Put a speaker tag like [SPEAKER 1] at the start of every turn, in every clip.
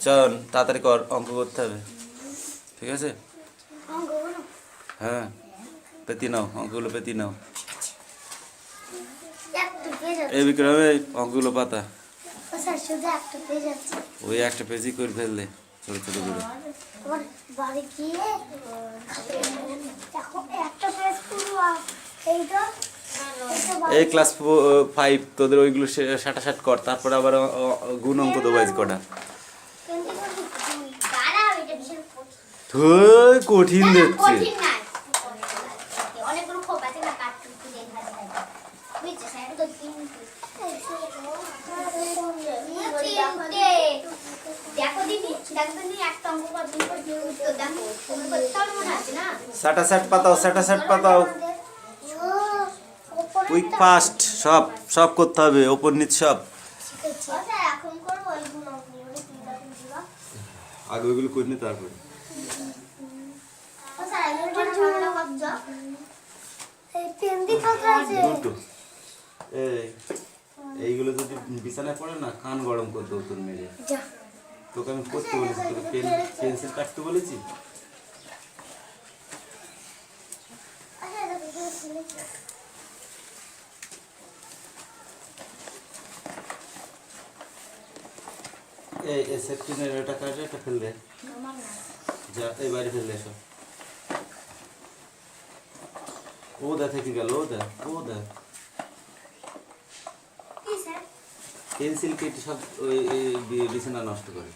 [SPEAKER 1] চল তাড়াতাড়ি কর, অঙ্ক করতে হবে, ঠিক আছে? হ্যাঁ, পেতি নাও, অঙ্কগুলো পেতি নাও। এই বিক্রমে অঙ্কগুলো পাতা, ওই একটা পেজই করে ফেললে ছোট ছোট করে। এই ক্লাস 5 তোদের ওইগুলো সাটাসাট কর, তারপরে আবার গুণ অঙ্ক দেবো আজ কটা। কঠিন দিচ্ছে। সাটাসাট পাতাও, সাটাসাট পাতাও, কুইক ফাস্ট, সব সব করতে হবে, ওপর নিচ সব। আগে ওইগুলো করে নি তারপরে। এইগুলো যদি বিছানায় পড়ে না, কান গরম করতে তোর মেরে। তোকে আমি করতে বলেছি, তোকে পেন্সিল কাটতে বলেছি। এই সেফটিনের এটা কাটে, এটা ফেল দে, যা এই বাইরে ফেল দে সব। ও দা থেকে গেল, ও দা, ও দা পেন্সিল কেটে সব ওই বিছানা নষ্ট করে।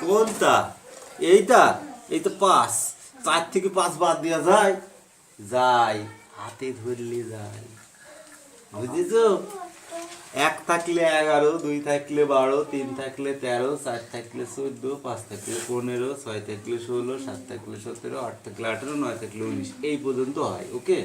[SPEAKER 1] কোনটা? এইটা? এই তো 5, 4 থেকে 5 বাদ দেওয়া যায়? যায়, হাতে ধরলে যায়, বুঝেছো? 1 থাকলে 11, 2 থাকলে 12, 3 থাকলে 13, 4 থাকলে 14, 5 থাকলে 15, 6 থাকলে 16, 7 থাকলে 17, 8 থাকলে 18, 9 থাকলে 19, এই পর্যন্ত হয়। ওকে,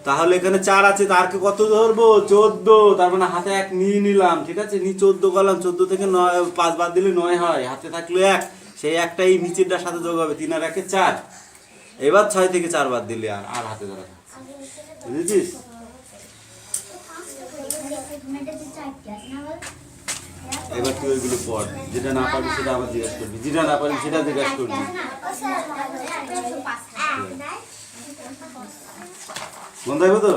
[SPEAKER 1] তাহলে এখানে 4 আছে, তারকে কত ধরবো? 14, তার মানে হাতে 1 নিয়ে নিলাম, ঠিক আছে? 14 গেলাম, 14 থেকে 9 5 বাদ দিলে 9 হয়, হাতে থাকলো 1, সেই একটা এই নিচেরটার সাথে যোগ হবে, 3 আর 1 4। এবার 6 থেকে 4 বাদ দিলে আর হাতে ধরা, বুঝেছিস? এবার তুই ওইগুলো পড়, যেটা না পারবি সেটা আবার জিজ্ঞাসা করবি, যেটা না পারবি সেটা জিজ্ঞাসা করবি। বন্ধ হইব তো?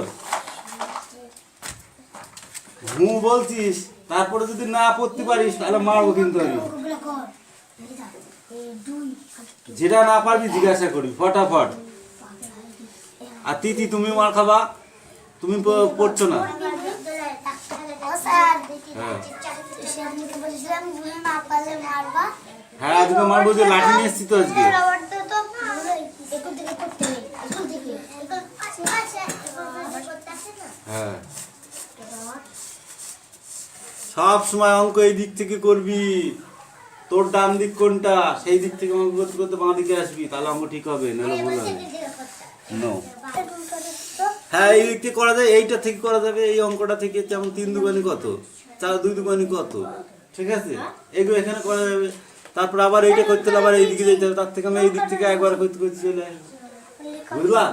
[SPEAKER 1] বলছিস, তারপরে যদি না পড়তে পারিস তাহলে মারবো কিন্তু আমি। যেটা না পারবি জিজ্ঞাসা করবি ফটাফট। আর তিতি তুমি মার খাবা, তুমি পড়ছো না। হ্যাঁ আজকে মারবো, যে লাঠি নিয়ে এসছি তো আজকে। হ্যাঁ, সব সময় অঙ্ক এই দিক থেকে করবি, তোর ডান দিক কোনটা সেই দিক থেকে অঙ্ক করতে করতে বাঁ দিকে আসবি, তাহলে অঙ্ক ঠিক হবে, নাহলে ভুল হবে। নো, হ্যাঁ এই দিক থেকে করা যায়, এইটা থেকে করা যাবে, এই অঙ্কটা থেকে, যেমন 3 দুগুণে কত, 4 2 দুগুণে কত, ঠিক আছে? এইগুলো এখানে করা যাবে। তারপর আবার এইটা করতে হলে আবার এইদিকে যেতে হবে, তার থেকে আমি এই দিক থেকে একবার করতে করতে চলে আসবো, বুঝলা?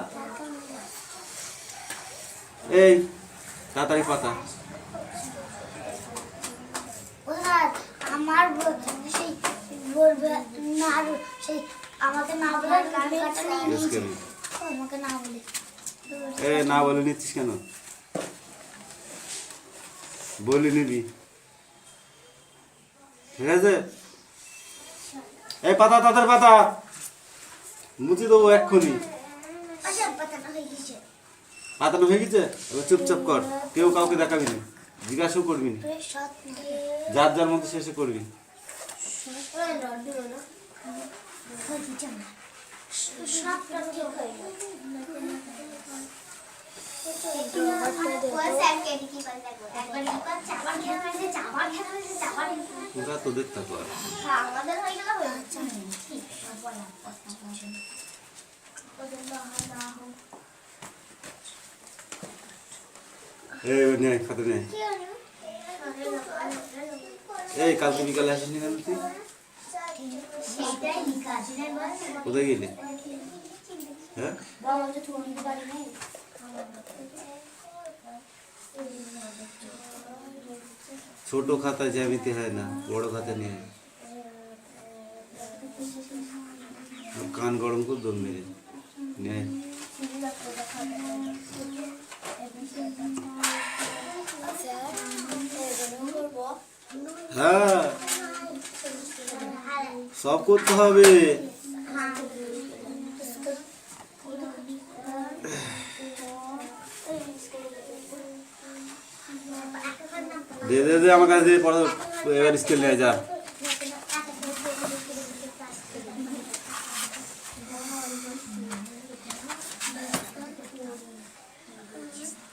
[SPEAKER 1] এই তাড়াতাড়ি পাতা।
[SPEAKER 2] আমার সেই বলবে না, সেই আমাকে না বলে গানটা নিয়ে নিয়েছে, আমাকে না বলে।
[SPEAKER 1] না বলে নিচ্ছিস কেন? বলি নিবি, ঠিক আছে? এই পাতা, তাদের পাতা মুছে দেবো এক্ষুনি। পাতানো হয়ে গেছে, এবার চুপচাপ কর, কেউ কাউকে দেখাবি না, জিজ্ঞাসাও করবি না, যার যার মধ্যে শেষে করবি। ওরা তোদের থাকো আর খাতে নেই। এই কালকে বিকালে আসিনি কেন তুই? কোথায় গেলি? হ্যাঁ, ছোট খাতা জ্যামিতি হয় না, বড় খাতা নিয়ে আয়। কান গরম করে দম মেরে নিয়ে আয়। হ্যাঁ, সব করতে হবে। দে দে দে আমার কাছে, পড়া এবার স্কেল নিয়ে যা।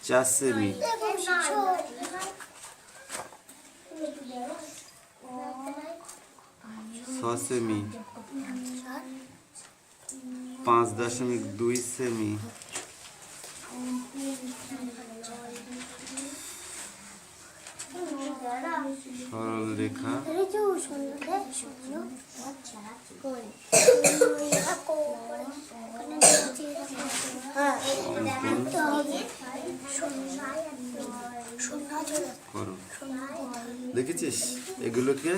[SPEAKER 1] 4 সেমি, 6 সেমি, 5.2 সেমি, সরল রেখা, করো। দেখেছিস এগুলোকে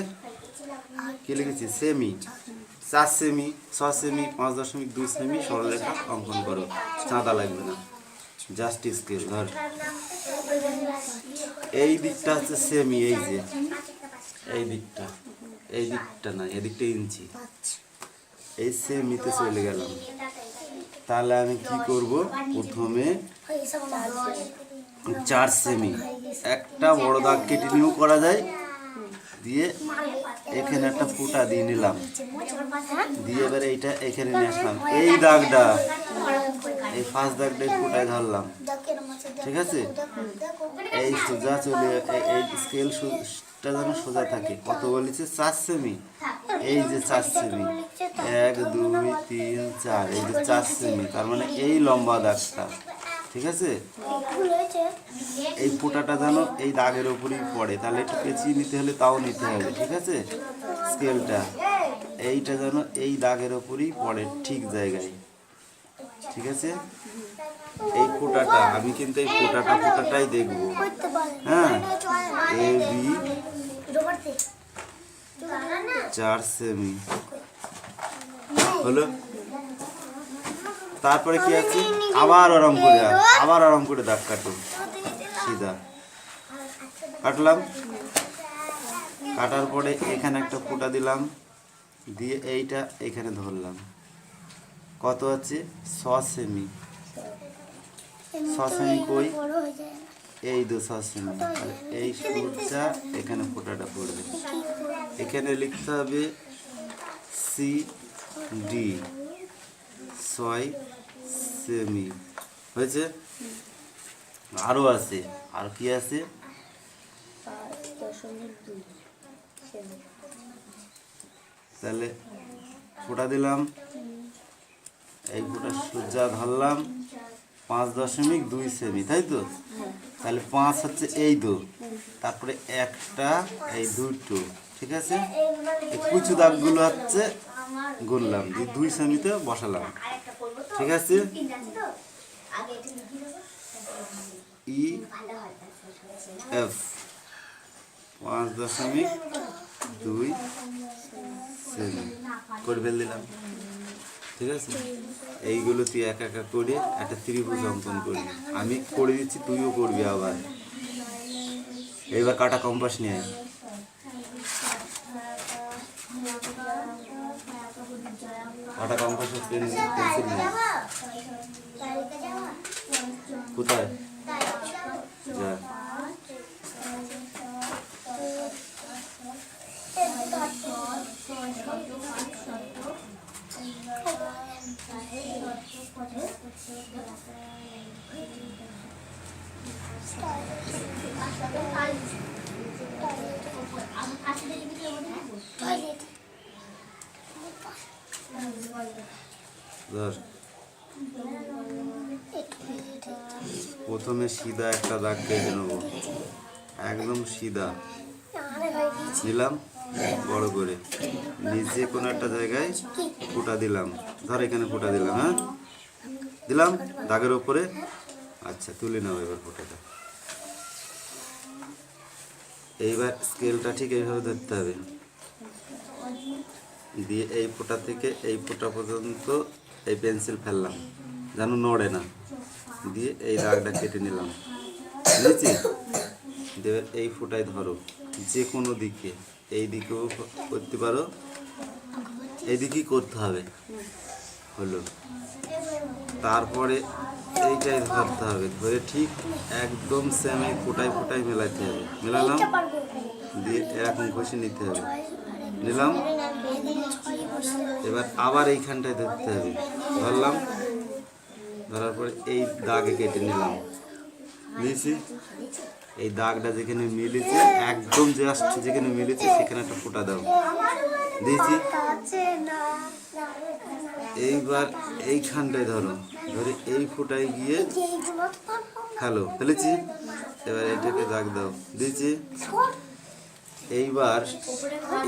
[SPEAKER 1] কি লিখেছিস? সেমি, 4 সেমি, 6 সেমি, 5.2 সেমি সরলরেখা অঙ্কন করো। চাঁদা লাগবে না, জাস্ট স্কেল ধর। এই দিকটা হচ্ছে সেমি, এই যে এই দিকটা, এই দিকটা না, এদিকটা ইঞ্চি। এই সেমিতে চলে গেলাম। তাহলে আমি কি করব? প্রথমে 4 সেমি একটা বড় দাগ কেটে নিয়েও করা যায়, দিয়ে এখানে একটা ফুটা দিয়ে নিলাম, দিয়ে এবারে এইটা এখানে নিয়ে আসলাম। এই দাগটা, এই ফার্স্ট দাগটা ফুটায় ধরলাম, ঠিক আছে? এই সোজা চলে, এই স্কেল যেন সোজা থাকে। কত বলেছে? 4 সেমি। এই যে 4 সেমি, 1 2 3 4, এই যে 4 সেমি, তার মানে এই লম্বা দাগটা, ঠিক আছে? এই ফোঁটাটা যেন এই দাগের উপরেই পড়ে, তাহলে একটু পেঁচিয়ে নিতে হলে তাও নিতে হবে, ঠিক আছে? স্কেলটা এইটা যেন এই দাগের উপরেই পড়ে, ঠিক জায়গায়, ঠিক আছে? এই ফোঁটাটা আমি কিন্তু এই ফোঁটাটাই দেখবো। হ্যাঁ, এ বি 4 সেমি হলো। তারপরে কি আছে? আবার আরাম করে দাগ কাটো, সিধা কাটলাম। কাটার পরে এখানে একটা ফোঁটা দিলাম, দিয়ে এইটা এখানে ধরলাম। কত আছে? 6 সেমি। 6 সেমি কই? এই 6 সেমি। এই সূর্যা এখানে ফোঁটাটা পড়বে। এখানে লিখতে হবে সি ডি, 6 সেমি। হয়েছে? আরও আছে, আর কি আছে? তাহলে ফোঁটা দিলাম, এই ফোঁটা সোজা ধরলাম, 5.2 সেমি, তাই তো? তাহলে 5 হচ্ছে এই দো, তারপরে একটা, এই দুটো, ঠিক আছে? এই কুচু দাগগুলো হচ্ছে গুনলাম, 2 সেমিতে বসালাম, ঠিক আছে? ই এফ 5.2 সেমি করে ফেল দিলাম, ঠিক আছে? এইগুলো তুই একা একা করে একটা ত্রিভুজ অঙ্কন করবি। আমি করে দিচ্ছি, তুইও করবি আবার। এইবার কাটা কম্পাস নিয়ে আয়। কাটা কম্পাস পেন্সিল নিয়ে আয়। কোথায় যা? ধর, প্রথমে সিধা একটা দাগ কেটে নেবো, একদম সিধা। নিলাম বড় করে, নিচে কোনো একটা জায়গায় ফুটা দিলাম, ধর এখানে ফুটা দিলাম, হ্যাঁ দিলাম দাগের উপরে। আচ্ছা তুলে নাও এবার ফোঁটাটা। এইবার স্কেলটা ঠিক এইভাবে ধরতে হবে, দিয়ে এই ফোঁটা থেকে এই ফোঁটা পর্যন্ত এই পেন্সিল ফেললাম যেন নড়ে না, দিয়ে এই দাগটা কেটে নিলাম, বুঝেছি? দিয়ে এই ফোঁটায় ধরো যে কোনো দিকে, এই দিকেও করতে পারো, এই দিকেই করতে হবে, হলো। তারপরে এইটাই ধরতে হবে, ধরে ঠিক একদম সেম এই ফোঁটায় ফোঁটায় মেলাতে হবে, মেলালাম, দিয়ে এরকম ঘষে নিতে হবে, নিলাম। এবার আবার এইখানটায় ধরতে হবে, ধরলাম, ধরার পরে এই দাগে কেটে নিলাম, নিয়েছি। এই দাগটা যেখানে মিলেছে একদম জাস্ট যেখানে মিলেছে সেখানে একটা ফোঁটা দাও, দিয়েছি। এইবার এইখানটায় ধরো, ধরে এই ফোঁটায় গিয়ে হ্যালো ফেলেছি। এবার এটাকে দাগ দাও, দিয়েছি। এইবার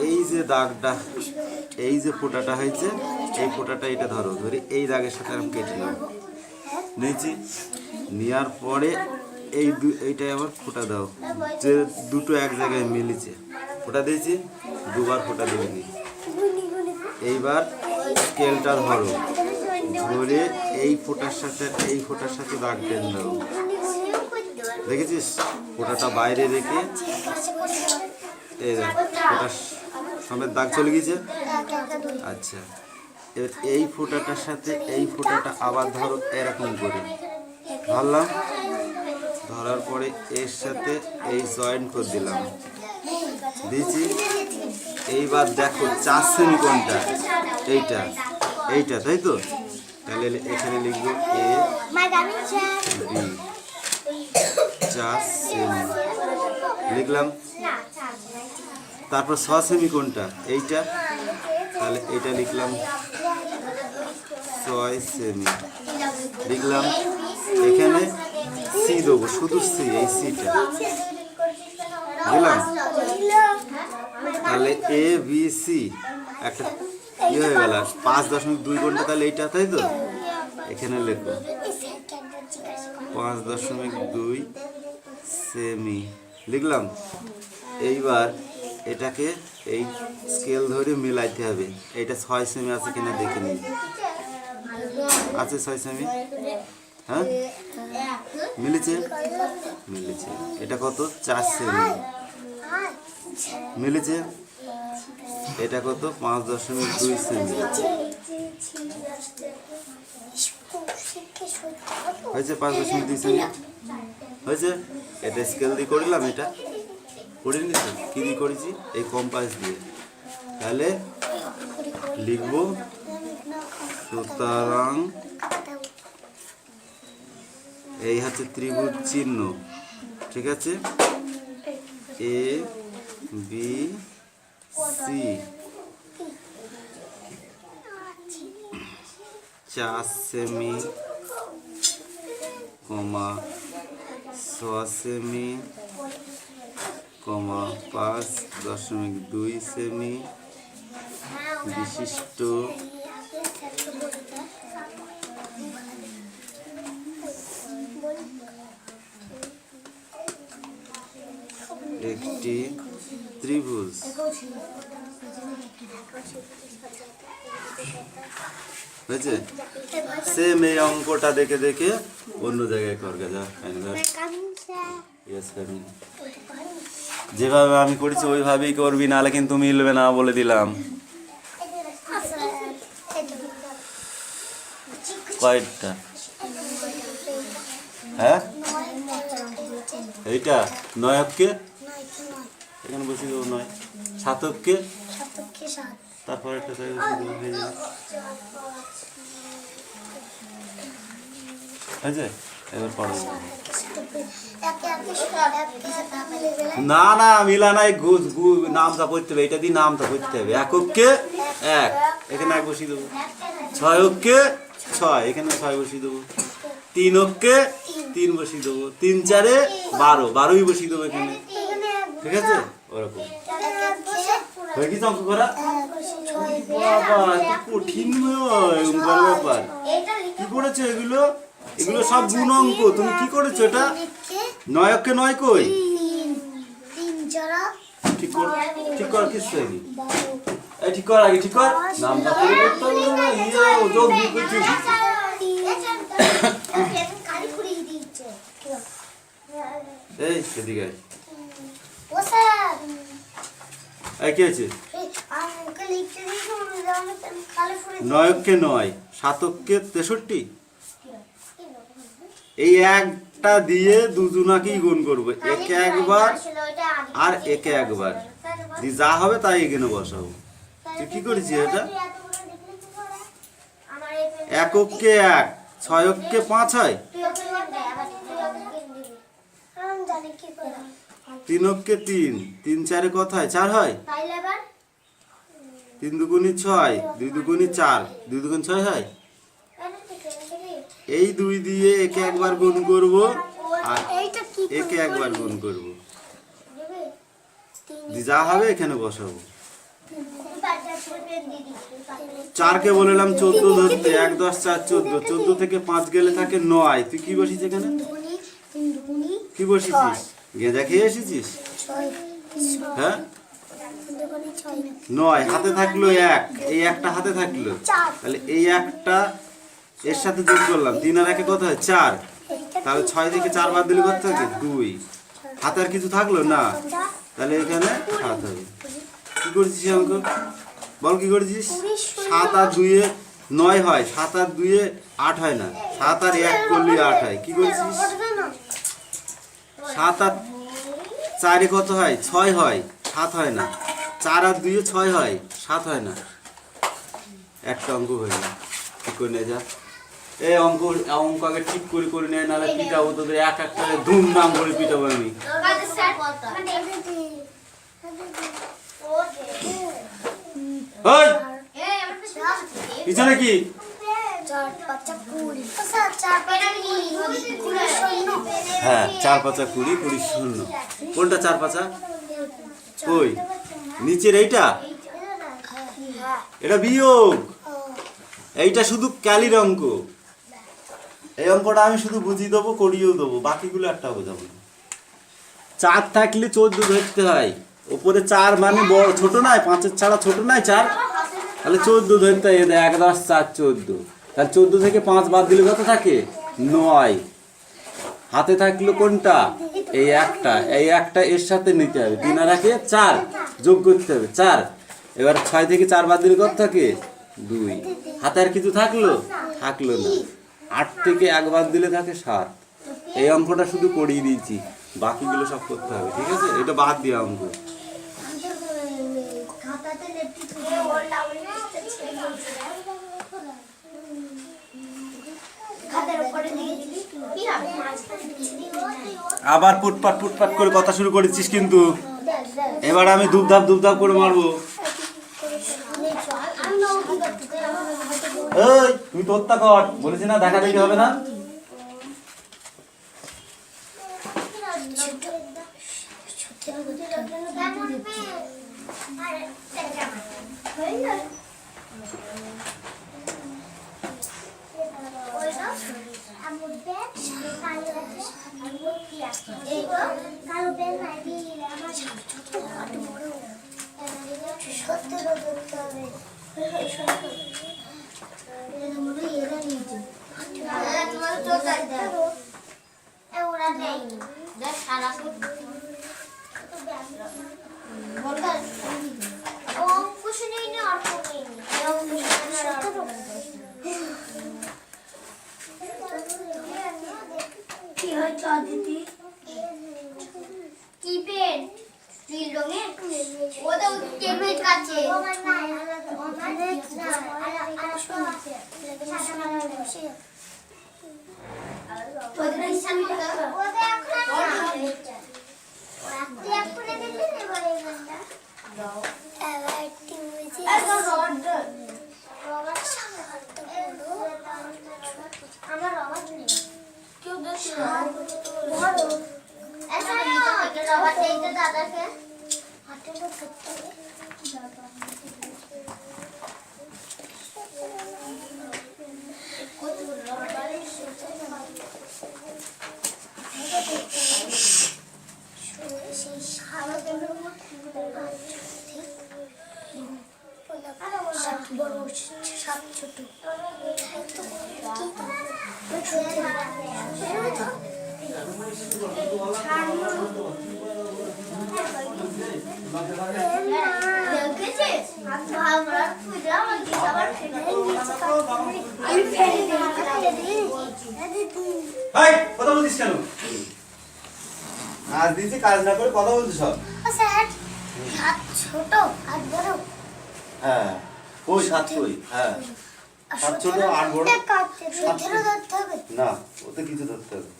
[SPEAKER 1] এই যে দাগটা, এই যে ফোঁটাটা হয়েছে, এই ফোঁটাটা এটা ধরো, ধরে এই দাগের সাথে আমি কেটে নেব, নিয়েছি। নেওয়ার পরে এইটাই আবার ফোঁটা দাও, যে দুটো এক জায়গায় মিলেছে, ফোঁটা দিয়েছি, দুবার ফোঁটা দিয়ে নি। এইবার স্কেলটা ধরো, ধরে এই ফোঁটার সাথে এই ফোঁটার সাথে দাগ টেনে দাও, দেখেছিস? ফোঁটাটা বাইরে রেখে এই ফোঁটার সমেত দাগ চলে গেছে। আচ্ছা, এবার এই ফোঁটাটার সাথে এই ফোঁটাটা আবার ধরো এরকম করে ধরলাম, ধরার পরে এর সাথে এই জয়েন্ট করে দিলাম, দিয়েছি। এইবার দেখো 4 সেমি কোনটা, এইটা এইটা, তাই তো? তাহলে এখানে লিখবো এ বি, 4 সেমি লিখলাম। তারপর 6 সেমি কোনটা, এইটা, তাহলে এইটা লিখলাম 6 সেমি লিখলাম। এখানে সি দেবো, শুধু সি, এই সিটা দিলাম। তাহলে এ বি সি একটা কি হয়ে গেল, 5.2 ঘন্টা, তাহলে এইটা, তাই তো? এখানে লেখো 5.2 সেমি লিখলাম। এইবার এটাকে এই স্কেল ধরে মিলাইতে হবে, এইটা 6 সেমি আছে কিনা দেখে নিই, আছে 6 সেমি, হ্যাঁ মিলেছে, মিলেছে। এটা কত, 4 সেমি মিলেছে। এটা কত, 5.2 সেমি হয়েছে, 5.2 সেমি হয়েছে। এটা স্কেল দিয়ে করলাম, এটা করে নিচ্ছি, কী দিয়ে করেছি, এই কম্পাস দিয়ে। তাহলে লিখবো সুতরাং এই হচ্ছে ত্রিভুজ চিহ্ন, ঠিক আছে? এ বি সি 4 সেমি, 6 সেমি, 5.2 সেমি বিশিষ্ট একটি ত্রিভুজ। হয়েছে? সেম এই অঙ্কটা দেখে দেখে অন্য জায়গায় করবে, যা যেভাবে আমি করেছি ওইভাবেই করবি, নাহলে কিন্তু মিলবে না, বলে দিলাম। কয়টা, হ্যাঁ এইটা 9 অক্ষে, এখানে বসে দেবো 9, 7 অক্ষে, তারপর একটা জায়গায় বসে দেবো, হয়ে যাবে। হয়েছে? এবার পড়ো। না না মিলা নাই, নামটা পড়তে হবে, এটা দিয়ে নামটা পড়তে হবে। 1 অক্ষে 1, এখানে 1 বসিয়ে দেবো। 6 অক্ষে 6, এখানে 6 বসিয়ে দেবো। 3 অক্ষে 3 বসিয়ে দেবো। 3 4 12, 12ই বসিয়ে দেবো এখানে, ঠিক আছে? ওরকম হয়ে গেছে অঙ্ক করা? বাবা এত কঠিন অঙ্কের ব্যাপার। কি করেছো এগুলো? এগুলো সব গুণ অঙ্ক। তুমি কি করেছো এটা? 9 অক্ষে 9 কই? ঠিক কর কিছু হয়নি। এই ঠিক কর আগে, ঠিক কর। নামটা করে করতে হবে না। যোগ বিয়োগ করছিস। এই এদিকে আয়। এই কি হয়েছে? 9 অক্ষে 9, 7 অক্ষে 63। এই একটা দিয়ে দুজনাকেই গুণ করবো, একে একবার আর একে একবার দিয়ে যা হবে তাই এখানে বসাবো। তুই কি করেছিস এটা? 1 অক্ষে 1, 6 অক্ষে 5 হয়, 3 অক্ষে 3, 3 4 কত হয়? 4 হয়। 3 দুগুণে 6, 2 দুগুণে 4, 2 দুগুণ 6 হয়। এই 2 দিয়ে একে একবার গুণ করব আর একে একবার গুণ করব, যা হবে এখানে বসাবো। 4 কে বললাম 14 ধরতে, 1 10 4 14, 14 থেকে 5 গেলে থাকে 9। তুই কি বসিস এখানে? কি বসিছিস? গেঁজা খেয়ে এসেছিস? হ্যাঁ 9 হাতে থাকলো 1, এই একটা হাতে থাকলো, তাহলে এই একটা এর সাথে যোগ করলাম, 3 আর 1 কত হয়? 4। তাহলে 6 থেকে 4 বাদ দিলে কত থাকে? 2। হাতে আর কিছু থাকলো না, তাহলে এখানে 7 হবে। কি করেছিস অঙ্ক? বল কি করেছিস? 7 আর 2 এ 9 হয়, 7 আর 2 এ 8 হয় না, 7 আর 1 করলে 8 হয়। কি করেছিস? 7 আর 4 এ কত হয়? 6 হয়, 7 হয় না। 4 আর 2 এ 6 হয়, 7 হয় না। একটা অঙ্ক হয়ে গেল। ঠিক করে নিয়ে যা। এই অঙ্ক আগে ঠিক করে নেয়, নাহলে পিটাবো তোদের এক করে ধুমধাম করে পিটাবো আমি। পিছনে কি? হ্যাঁ 4 5 20, 20 শূন্য। কোনটা 4 5? কই? নিচের এইটা? এটা বিয়োগ। এইটা শুধু ক্যালির অঙ্ক। এই অঙ্কটা আমি শুধু বুঝিয়ে দেবো, করিয়েও দেবো, বাকিগুলো একটা বোঝাবো না। 4 থাকলে 14 ধরতে হয়। ওপরে 4 মানে বড়, ছোট নয়, 5-এর ছাড়া ছোট নয় 4, তাহলে 14 ধরতে হয়। 1 10 4 14, তাহলে 14 থেকে 5 বাদ দিলে কত থাকে? 9। হাতে থাকলো কোনটা? এই একটা, এই একটা এর সাথে নিতে হবে, 3 আর 1 4 যোগ করতে হবে 4। এবার 6 থেকে 4 বাদ দিলে কত থাকে? 2। হাতে আর কিছু থাকলো? থাকলো না। 8 থেকে 1 বাদ দিলে থাকে 7। এই অঙ্কটা শুধু করিয়ে দিয়েছি, বাকিগুলো সব করতে হবে। ঠিক আছে? এটা বাদ দিয়ে অঙ্ক। আবার পুটপাট করে কথা শুরু করেছিস কিন্তু। এবার আমি ধূপধাপ করে মারবো। এই তুই তোরটা কর, বলেছি না দেখা দেখি হবে না। কথা বলছিস কেন? আজ দিনতে কাজ না করে কথা বলছিস সব।
[SPEAKER 2] স্যার হাত ছোট আর বড়।
[SPEAKER 1] হ্যাঁ ওই সাত কই। হ্যাঁ সাত ছোট আট বড়।
[SPEAKER 2] ধরতে হবে
[SPEAKER 1] না ওতে কিছু ধরতে হবে।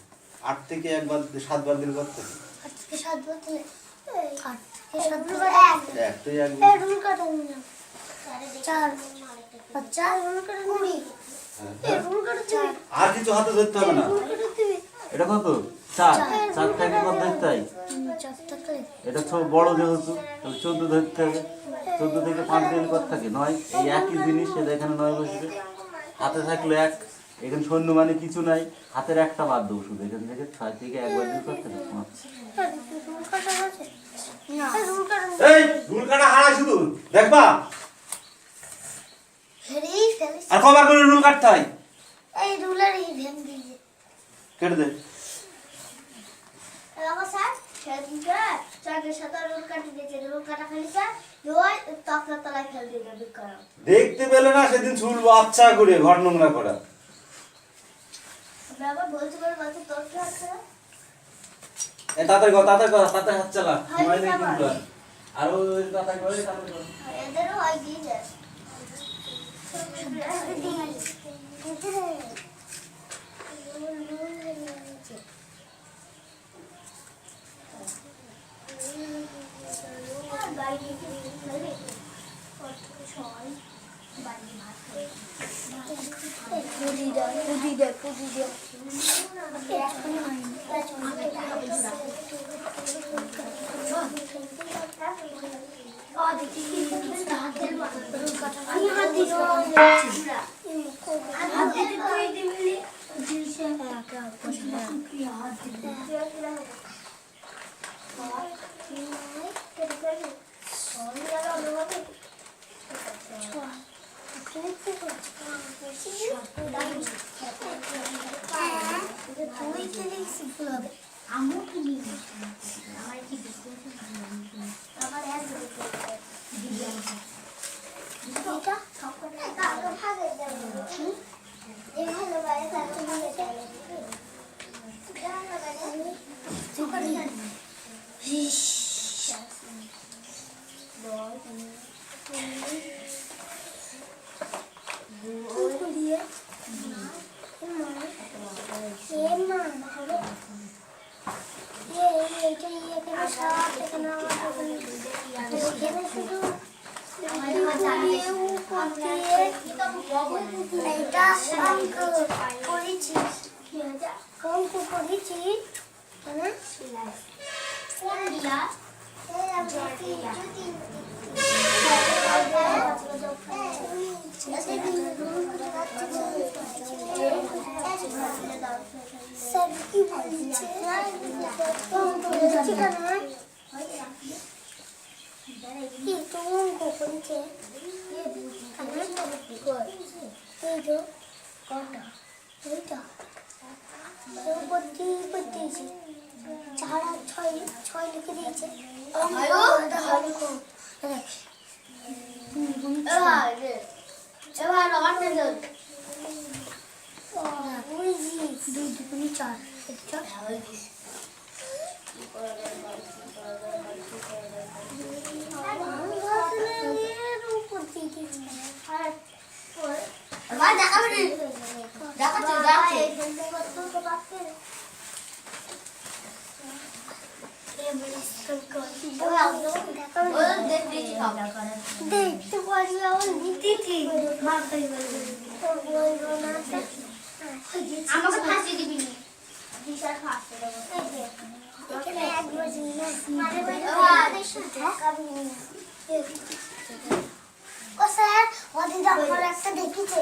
[SPEAKER 1] 8 থেকে 7 বার দিলে করতে হবে।
[SPEAKER 2] 8 থেকে 7 বার দিলে 8 থেকে 7 বার
[SPEAKER 1] এক তুই এক
[SPEAKER 2] এই রুল কাটা নিলাম 4 50 রুল কাটা 20 এই রুল কাটা 4
[SPEAKER 1] আর কিছু হাতে ধরতে হবে না।
[SPEAKER 2] রুল কাটা 2
[SPEAKER 1] এটা কত? 4 4 থেকে কত ধরতে হয়?
[SPEAKER 2] 4 থেকে
[SPEAKER 1] এটা ছোট বড় যেহেতু তাহলে 14 ধরতে হবে। 14 থেকে 5 দিলে কত থাকে? 9। এই একই জিনিস এটা এখানে 9 বসবে। হাতে থাকলো 1, এখানে শূন্য মানে কিছু নাই, হাতের একটা বাদ দেবো শুধু, এখান থেকে 6 থেকে 1 বার দিলে করতে হবে।
[SPEAKER 2] রুল কাটা আছে না রুল কাটা
[SPEAKER 1] এই রুল কাটা হারা শুধু দেখবা
[SPEAKER 2] হেরেই ফেলিস
[SPEAKER 1] আর কবার করে রুল কাটতে হয়?
[SPEAKER 2] এই রুলার এই ভেঙে দিয়ে
[SPEAKER 1] কেটে দে।
[SPEAKER 2] বাবা স্যার সেদিনকে চারের সাথে রুল কাটি দিয়েছে রুল কাটা খালি স্যার ওই তকলা তলায় ফেল দিয়ে দেবে করো
[SPEAKER 1] দেখতে পেলে না সেদিন ছুলবো আচ্ছা করে ঘর নোংরা করা।
[SPEAKER 2] বাবা বলতে তোর কি আছে
[SPEAKER 1] এই তাড়াতাড়ি হাত চালা, সময় নেই কিন্তু আর। আর ওই তাড়াতাড়ি করে
[SPEAKER 2] এদেরও হয় দিয়ে যায় দেখতে পারি আমার নিতে কি আমাকে ফাঁসি দিবি না বিশাল ফাঁসি দেবো ও স্যার ওদিকে আমার একটা দেখিছে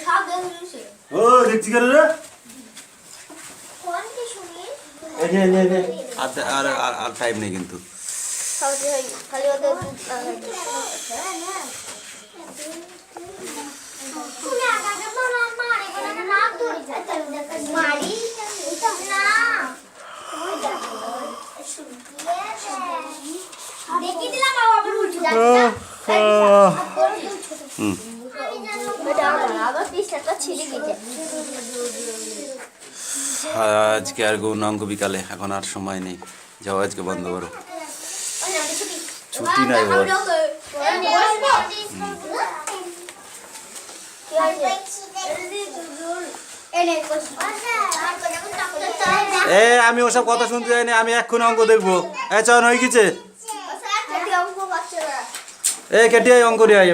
[SPEAKER 2] সব দেখেছে
[SPEAKER 1] ও দেখছি কেন রে
[SPEAKER 2] কোন কি শুনি
[SPEAKER 1] এই যে আর টাইম নেই কিন্তু
[SPEAKER 2] খালি ওদের
[SPEAKER 1] আজকে আর গৌনাঙ্গ বিকালে এখন আর সময় নেই যাও আজকে বন্ধ করো ছুটি নাই বস এ আমি ওসব কথা শুনতে চাইনি আমি এক্ষুনি অঙ্ক দেখবো এ চল হয়ে গেছে এ কেটে আয় অঙ্ক নিয়ে আয়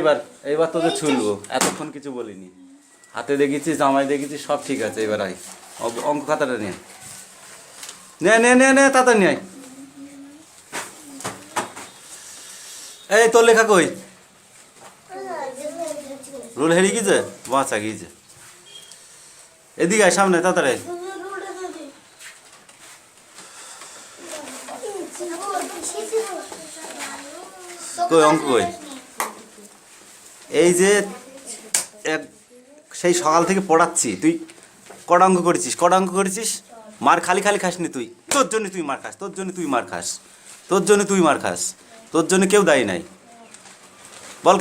[SPEAKER 1] এবার তোদের ছুলবো এতক্ষণ কিছু বলিনি হাতে দেখেছি জামাই দেখেছি সব ঠিক আছে এবার আয় অঙ্ক খাতাটা নিয়ে নে তাড়াতাড়ি নিয়ে আয় এই তোর লেখা কই রুল হেরিয়ে গেছে বাঁচা গিয়েছে এদিকে আয় সামনে তাড়াতাড়ি কই অঙ্ক কই এই যে সেই সকাল থেকে পড়াচ্ছি তুই কটা অঙ্ক করেছিস মার খালি খাসনি তুই তোর জন্য তুই মার খাস তোর জন্য কেউ দায়ী নাই বল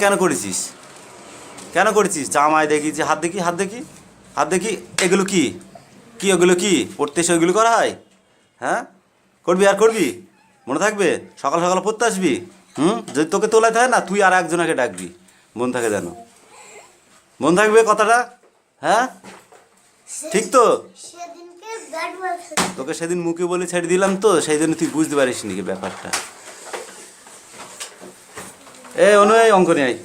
[SPEAKER 1] কেন করেছিস জামাই দেখিছি হাত দেখি এগুলো কি ওগুলো কি পড়তে এসে ওইগুলো করা হয় হ্যাঁ করবি মনে থাকবে সকাল পড়তে আসবি যদি তোকে তোলাতে হয় না তুই আর একজনকে ডাকবি মন থাকবে কথাটা হ্যাঁ ঠিক তো তোকে সেদিন মুখে বলে ছেড়ে দিলাম তো সেই জন্য তুই বুঝতে পারিস নি ব্যাপারটা এ অনু এই অঙ্ক নিয়ে আয়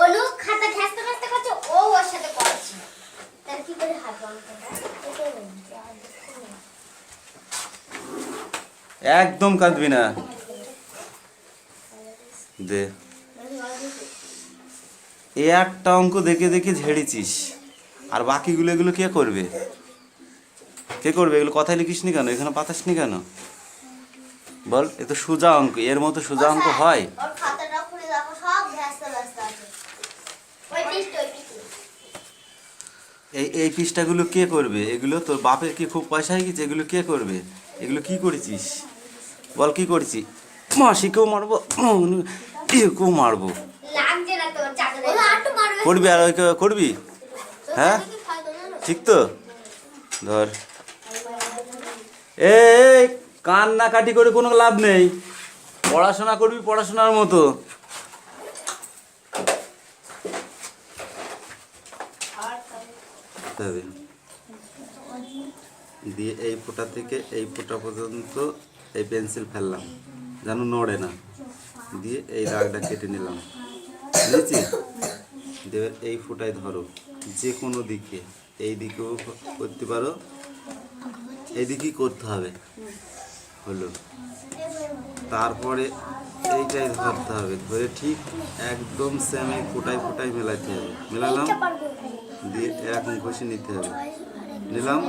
[SPEAKER 2] অনু খাতা ঘাসতে করছে ও ওর সাথে করছে তার কি করে হাত
[SPEAKER 1] একদম কাঁদবি না দে এই একটা অঙ্ক দেখে ঝেড়েছিস আর বাকিগুলো এগুলো কে করবে এগুলো কথায় লিখিস নি কেন এখানে পাতাস নি কেন বল এ তো সোজা অঙ্ক এর মতো সোজা অঙ্ক হয় এই পৃষ্ঠাগুলো কে করবে এগুলো তোর বাপের কি খুব পয়সা হয়ে গেছে এগুলো কে করবে এগুলো কি করেছিস বল কি করেছি মাসিকেও মারবো কেউ মারবো করবি আর ওই করবি হ্যাঁ ঠিক তো ধর এই কান্নাকাটি করে কোনো লাভ নেই পড়াশোনা করবি পড়াশোনার মতো দিয়ে এই ফোঁটা থেকে এই ফোঁটা পর্যন্ত এই পেন্সিল ফেললাম যেন নড়ে না দিয়ে এই দাগটা কেটে নিলাম বুঝেছি দিয়ে এই ফোঁটায় ধরো যে কোনো দিকে এই দিকেও করতে পারো এই দিকেই করতে হবে হলো তারপরে এইটাই ধরতে হবে ধরে ঠিক একদম সেম এই ফোঁটায় মেলাতে হবে মেলালাম দিয়ে এরকম ঘষে নিতে হবে নিলাম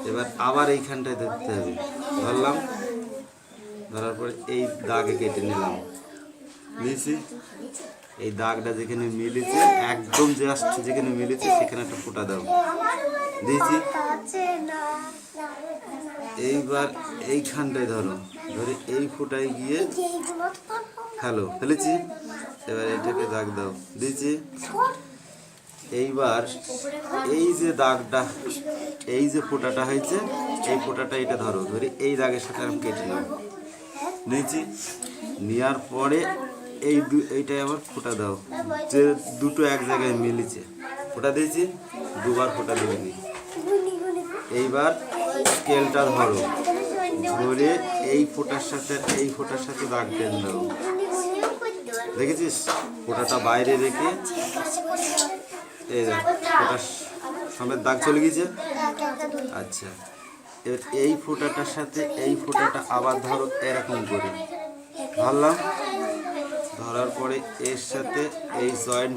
[SPEAKER 1] এবার আবার এইখানটায় ধরতে হবে ধরলাম ধরার পরে এই দাগে কেটে নিলাম নিয়েছি এই দাগটা যেখানে মিলেছে একদম জাস্ট যেখানে মিলেছে সেখানে একটা ফোঁটা দাও দিয়েছি এইবার এইখানটায় ধরে এই ফোঁটায় গিয়ে ফেলেছি এবার এটাকে দাগ দাও দিয়েছি এইবার এই যে দাগটা এই যে ফোঁটাটা হয়েছে এই ফোঁটাটা এটা ধরে এই দাগের সাথে আমি কেটে নেব নিয়েছি নেওয়ার পরে এইটাই আবার ফোঁটা দাও যে দুটো এক জায়গায় মিলেছে ফোঁটা দিয়েছি দুবার ফোঁটা দিয়ে দিই এইবার স্কেলটা ধরে এই ফোঁটার সাথে দাগ টেনে দাও দেখেছিস ফোঁটাটা বাইরে রেখে এই দেখ ফোঁটার সমেত দাগ চলে গেছে আচ্ছা এবার এই ফোঁটাটার সাথে এই ফোঁটাটা আবার ধরো এরকম করে ধরলাম, ধরার পরে এর সাথে এই জয়েন্ট